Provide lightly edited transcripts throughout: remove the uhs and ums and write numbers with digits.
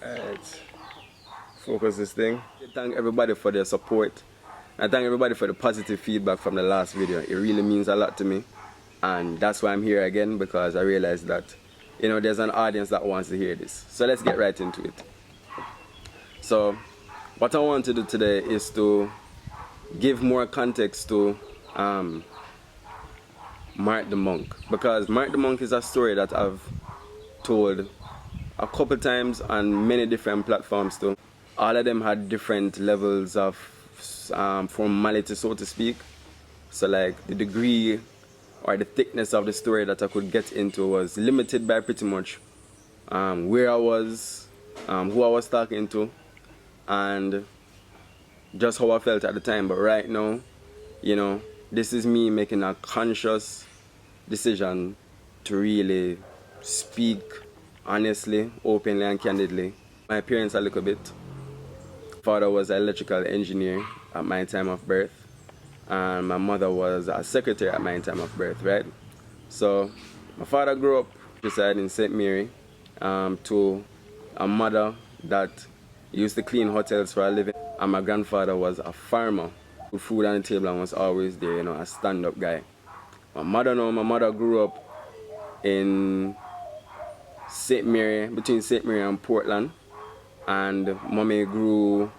Alright, focus this thing. I thank everybody for their support. I thank everybody for the positive feedback from the last video. It really means a lot to me, and that's why I'm here again, because I realized that, you know, there's an audience that wants to hear this. So let's get right into it. So what I want to do today is to give more context to Mark the Monk, because Mark the Monk is a story that I've told a couple times on many different platforms too. All of them had different levels of formality, so to speak. So like the degree or the thickness of the story that I could get into was limited by pretty much where I was, who I was talking to, and just how I felt at the time. But right now, you know, this is me making a conscious decision to really speak honestly, openly and candidly. My parents a little bit. Father was an electrical engineer at my time of birth, and my mother was a secretary at my time of birth, right? So my father grew up residing in St. Mary to a mother that used to clean hotels for a living, and my grandfather was a farmer, put food on the table and was always there, you know, a stand-up guy. My mother grew up in St. Mary, between St. Mary and Portland, and mommy grew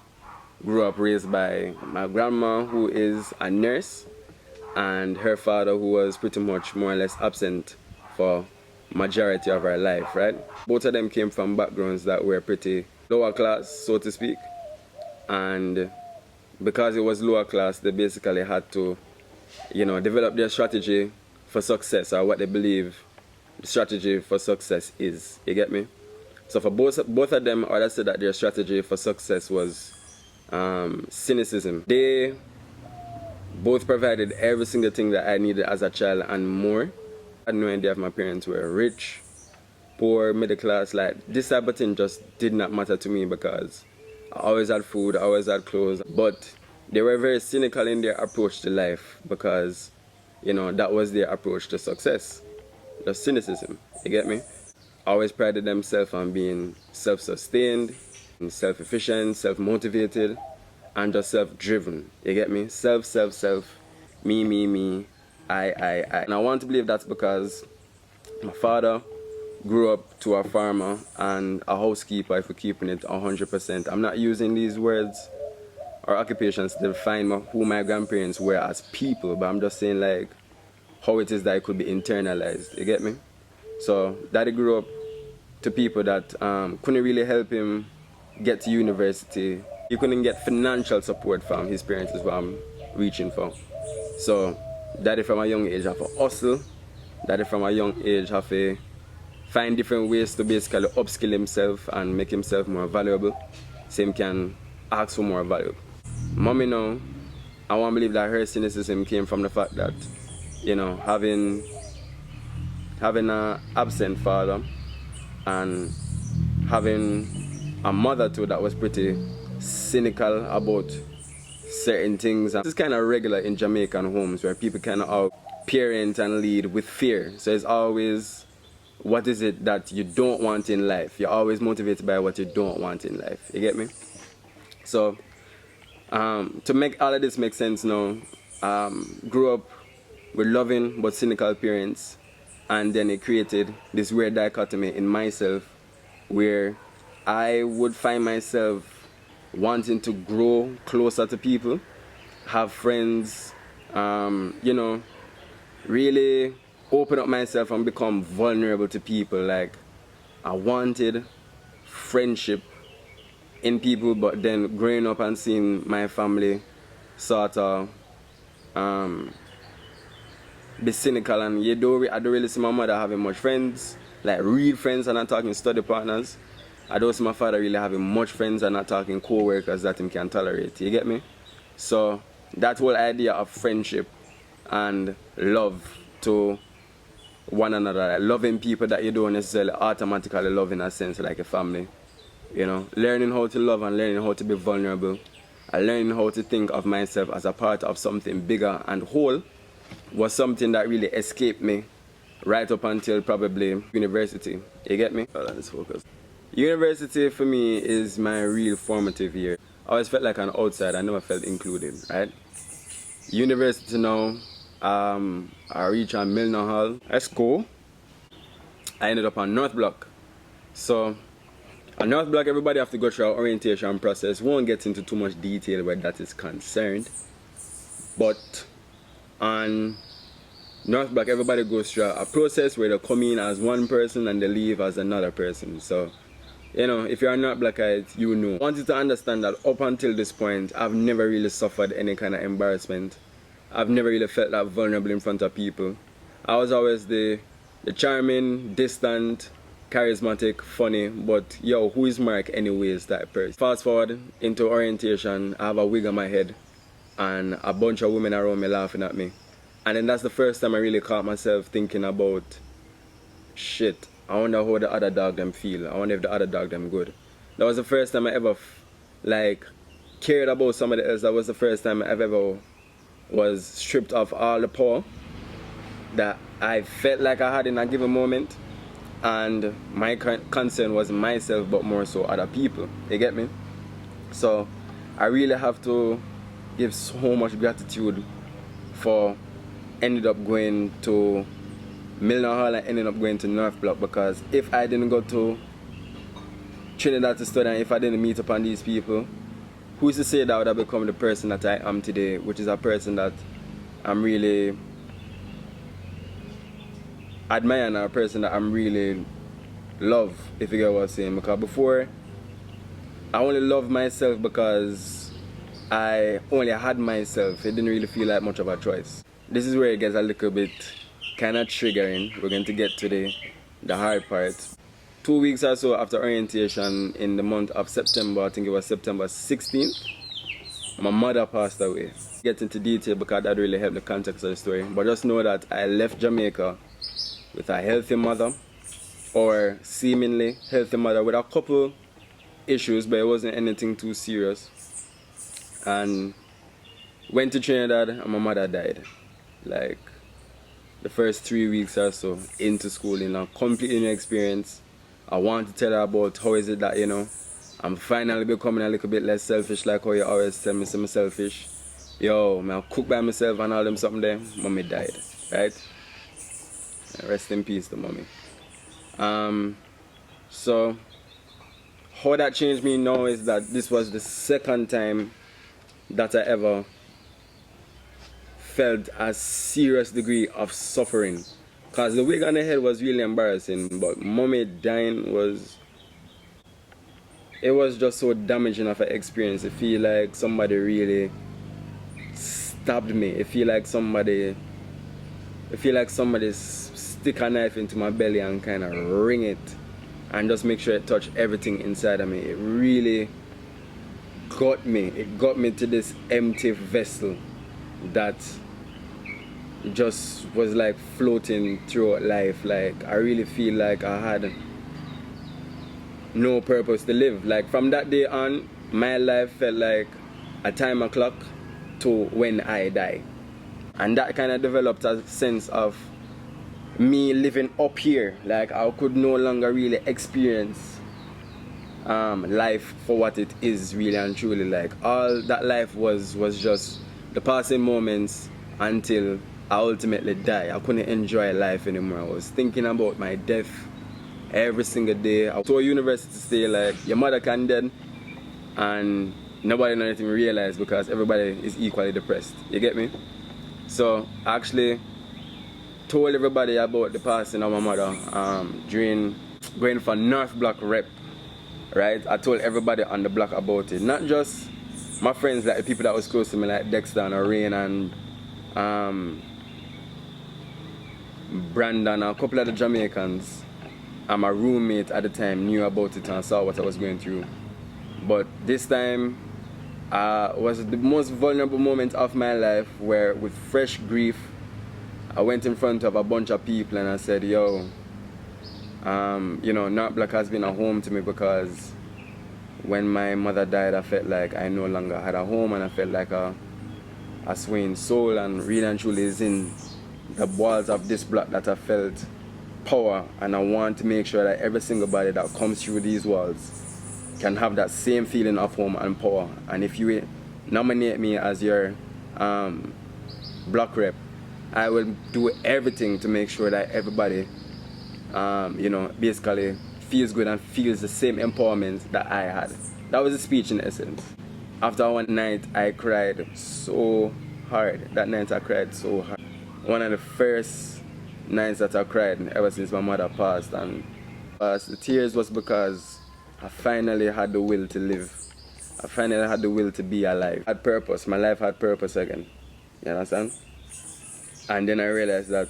up raised by my grandma, who is a nurse, and her father, who was pretty much more or less absent for majority of her life, right? Both of them came from backgrounds that were pretty lower class, so to speak, and because it was lower class, they basically had to, you know, develop their strategy for success, or what they believe the strategy for success is. You get me? So for both of them, I would say that their strategy for success was cynicism. They both provided every single thing that I needed as a child and more. I had no idea if my parents were rich, poor, middle class. Like, this type of thing just did not matter to me, because I always had food, I always had clothes. But they were very cynical in their approach to life, because, you know, that was their approach to success. Just cynicism. You get me? Always prided themselves on being self-sustained, self-efficient, self-motivated, and just self-driven. You get me? Self, me, I. And I want to believe that's because my father grew up to a farmer and a housekeeper, if we're keeping it 100%. I'm not using these words or occupations to define who my grandparents were as people, but I'm just saying like how it is that it could be internalized. You get me? So daddy grew up to people that couldn't really help him get to university. He couldn't get financial support from his parents, is what I'm reaching for. So daddy from a young age have to hustle. Daddy from a young age have to find different ways to basically upskill himself and make himself more valuable, so he can ask for more value. Mommy now, I want to believe that her cynicism came from the fact that, you know, having an absent father and having a mother too that was pretty cynical about certain things. And this is kind of regular in Jamaican homes, where people kind of parent and lead with fear. So it's always, what is it that you don't want in life? You're always motivated by what you don't want in life. You get me? So to make all of this make sense now, grew up with loving but cynical parents, and then it created this weird dichotomy in myself, where I would find myself wanting to grow closer to people, have friends, you know, really open up myself and become vulnerable to people. Like, I wanted friendship in people, but then growing up and seeing my family sort of be cynical, and I don't really see my mother having much friends, like real friends, and not talking study partners. I don't see my father really having much friends and not talking co-workers that him can tolerate. You get me? So that whole idea of friendship and love to one another, like loving people that you don't necessarily automatically love in a sense, like a family. You know, learning how to love and learning how to be vulnerable, and learning how to think of myself as a part of something bigger and whole was something that really escaped me right up until probably university. You get me? Let's focus. University for me is my real formative year. I always felt like an outsider. I never felt included, right? University now, I reached on Milner Hall. That's cool. I ended up on North Block. So, on North Block, everybody have to go through our orientation process. Won't get into too much detail where that is concerned. But on North Block, everybody goes through a process where they come in as one person and they leave as another person. So, you know, if you're not black-eyed, you know. I want you to understand that up until this point, I've never really suffered any kind of embarrassment. I've never really felt that vulnerable in front of people. I was always the charming, distant, charismatic, funny, but yo, who is Mark anyways type person. Fast forward into orientation, I have a wig on my head and a bunch of women around me laughing at me. And then that's the first time I really caught myself thinking about, shit, I wonder how the other dog them feel. I wonder if the other dog them good. That was the first time I ever cared about somebody else. That was the first time I ever was stripped of all the power that I felt like I had in a given moment. And my concern was myself, but more so other people. You get me? So I really have to give so much gratitude for ended up going to Milner Hall and ended up going to North Block, because if I didn't go to Trinidad to study and if I didn't meet upon these people, who's to say that I would have become the person that I am today, which is a person that I'm really admiring, a person that I'm really love, if you get what I'm saying. Because before, I only loved myself because I only had myself. It didn't really feel like much of a choice. This is where it gets a little bit kind of triggering. We're going to get to the hard part. 2 weeks or so after orientation, in the month of September, I think it was September 16th, my mother passed away. Get into detail because that really helped the context of the story. But just know that I left Jamaica with a healthy mother, or seemingly healthy mother, with a couple issues, but it wasn't anything too serious. And went to Trinidad and my mother died. Like the first 3 weeks or so into school, in a completely new experience. I want to tell her about how is it that, you know, I'm finally becoming a little bit less selfish, like how you always tell me I'm selfish. Yo, man, I cook by myself and all them something there. Mommy died, right? Rest in peace to mommy. So how that changed me now is that this was the second time that I ever felt a serious degree of suffering. Because the wig on the head was really embarrassing, but mommy dying was just so damaging of an experience. I feel like somebody really stabbed me. I feel like somebody stick a knife into my belly and kind of wring it and just make sure it touched everything inside of me. It really got me. It got me to this empty vessel that just was like floating throughout life. Like I really feel like I had no purpose to live. Like from that day on, my life felt like a timer clock to when I die. And that kind of developed a sense of me living up here. Like I could no longer really experience life for what it is really and truly. Like all that life was just the passing moments until I ultimately die. I couldn't enjoy life anymore. I was thinking about my death every single day. I told university to stay like, your mother can dead, and nobody not even realize because everybody is equally depressed. You get me? So I actually told everybody about the passing of my mother during going for North Block rep, right? I told everybody on the block about it. Not just my friends, like the people that was close to me, like Dexter and Rain and Brandon and a couple of the Jamaicans. And my roommate at the time knew about it and saw what I was going through. But this time was the most vulnerable moment of my life, where with fresh grief I went in front of a bunch of people and I said, yo, you know, North Block has been a home to me, because when my mother died I felt like I no longer had a home, and I felt like a swaying soul, and really and truly is in the walls of this block that I felt power, and I want to make sure that every single body that comes through these walls can have that same feeling of home and power. And if you nominate me as your block rep, I will do everything to make sure that everybody basically feels good and feels the same empowerment that I had. That was the speech in essence. After one night, I cried so hard. That night I cried so hard. One of the first nights that I cried ever since my mother passed. And the tears was because I finally had the will to live. I finally had the will to be alive. I had purpose. My life had purpose again. You understand? And then I realized that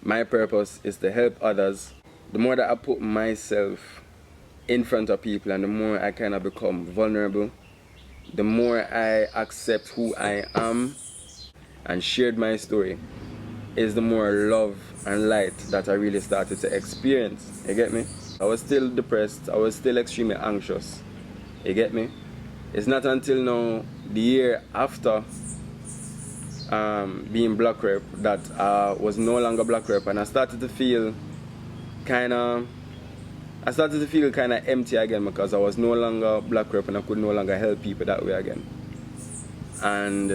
my purpose is to help others. The more that I put myself in front of people and the more I kind of become vulnerable, the more I accept who I am and shared my story, is the more love and light that I really started to experience. You get me? I was still depressed. I was still extremely anxious. You get me? It's not until now, the year after being black rep, that I was no longer black rep, and I started to feel kind of empty again, because I was no longer black rep and I could no longer help people that way again. And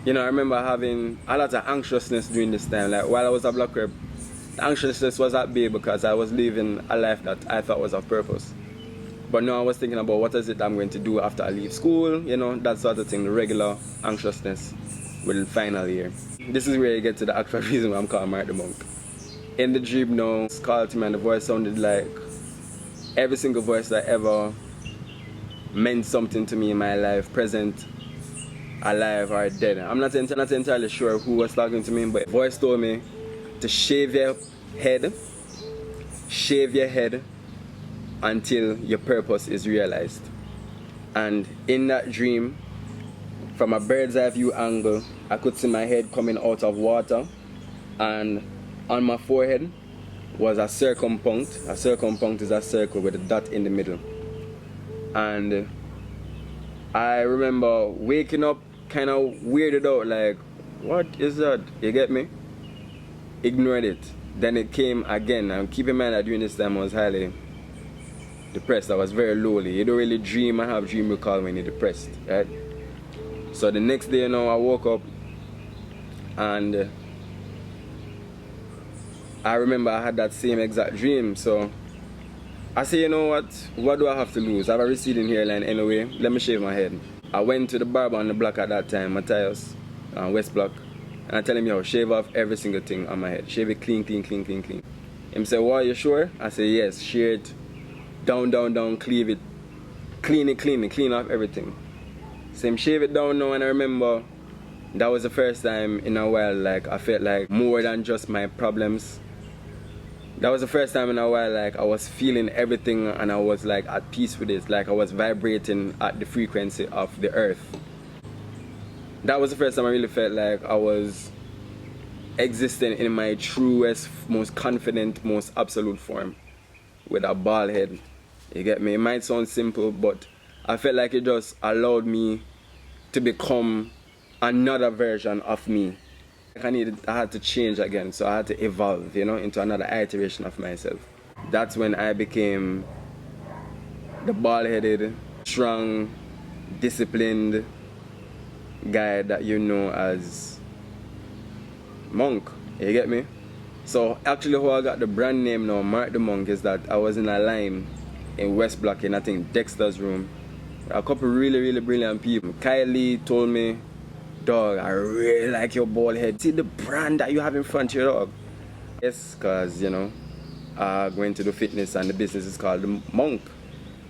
I remember having a lot of anxiousness during this time. Like while I was a black rep, the anxiousness was at bay because I was living a life that I thought was of purpose. But now I was thinking about what is it I'm going to do after I leave school, that sort of thing, the regular anxiousness with the final year. This is where you get to the actual reason why I'm called Mark the Monk. In the dream now, it's called to me and the voice sounded like every single voice that ever meant something to me in my life, present, alive or dead. I'm not entirely sure who was talking to me, but the voice told me to shave your head until your purpose is realized. And in that dream, from a bird's eye view angle, I could see my head coming out of water, and on my forehead was a circumpunct. A circumpunct is a circle with a dot in the middle. And I remember waking up kind of weirded out, like, what is that? You get me? Ignored it. Then it came again, and keep in mind that during this time I was highly depressed. I was very lowly. You don't really dream and have dream recall when you're depressed, right? So the next day, I woke up and I remember I had that same exact dream. So I said, you know what do I have to lose? I have a receding hairline anyway, let me shave my head. I went to the barber on the block at that time, Matthias, West Block, and I tell him, yo, shave off every single thing on my head. Shave it clean. Him say, well, you sure? I say, yes, shave it down, cleave it, clean off everything. So him shave it down now, and I remember that was the first time in a while like I felt like more than just my problems. That was the first time in a while like I was feeling everything and I was like at peace with it, like I was vibrating at the frequency of the earth. That was the first time I really felt like I was existing in my truest, most confident, most absolute form, with a bald head. You get me? It might sound simple, but I felt like it just allowed me to become another version of me. I had to change again, so I had to evolve, into another iteration of myself. That's when I became the bald-headed, strong, disciplined guy that you know as Monk. You get me? So actually how I got the brand name now, Mark the Monk, is that I was in a line in West Block in, I think, Dexter's room. A couple really brilliant people. Kylie told me, dog, I really like your bald head. See the brand that you have in front of your dog? Yes, because, going to do fitness and the business is called the Monk.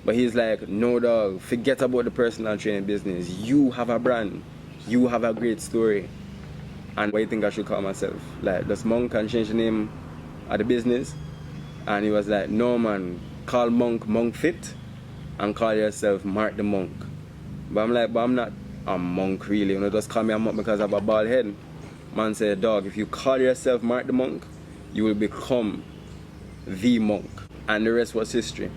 But he's like, no dog, forget about the personal training business. You have a brand. You have a great story. And what do you think I should call myself? Like, does Monk can change the name of the business? And he was like, no man, call Monk Fit, and call yourself Mark the Monk. But I'm like, but I'm not a monk really, just call me a monk because I have a bald head. Man said, dog, if you call yourself Mark the Monk, you will become the monk. And the rest was history.